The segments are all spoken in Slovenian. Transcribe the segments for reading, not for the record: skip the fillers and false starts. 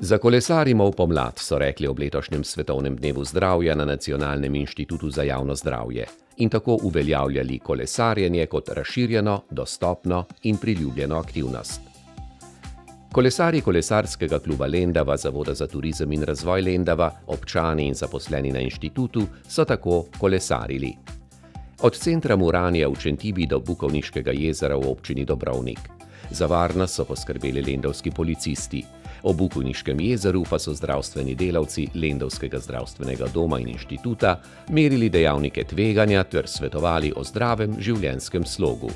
Za kolesarimo v pomlad, so rekli ob letošnjem svetovnem dnevu zdravja na Nacionalnem inštitutu za javno zdravje in tako uveljavljali kolesarjenje kot razširjeno, dostopno in priljubljeno aktivnost. Kolesarji Kolesarskega kluba Lendava, Zavoda za turizem in razvoj Lendava, občani in zaposleni na inštitutu so tako kolesarili. Od centra Muranija v Čentibi do Bukovniškega jezera v občini Dobrovnik. Za varnost so poskrbeli lendavski policisti. O Bukovniškem jezeru pa so zdravstveni delavci Lendavskega zdravstvenega doma in inštituta merili dejavnike tveganja ter svetovali o zdravem življenjskem slogu.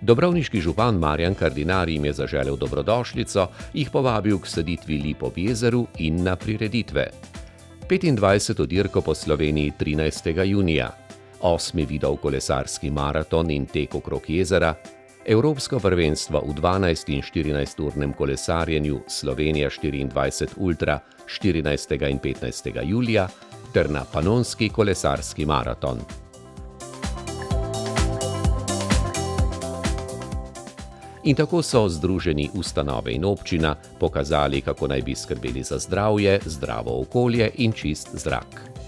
Dobrovniški župan Marjan Kardinar jim je zaželel dobrodošlico, jih povabil k saditvi lip ob jezeru in na prireditve. 25. dirko po Sloveniji 13. junija, 8. vidov kolesarski maraton in tek okrog jezera, Evropsko prvenstvo v 12 in 14-urnem kolesarjenju Slovenija 24 Ultra 14. in 15. julija ter na Panonski kolesarski maraton. In tako so združeni ustanove in občina pokazali, kako naj bi skrbeli za zdravje, zdravo okolje in čist zrak.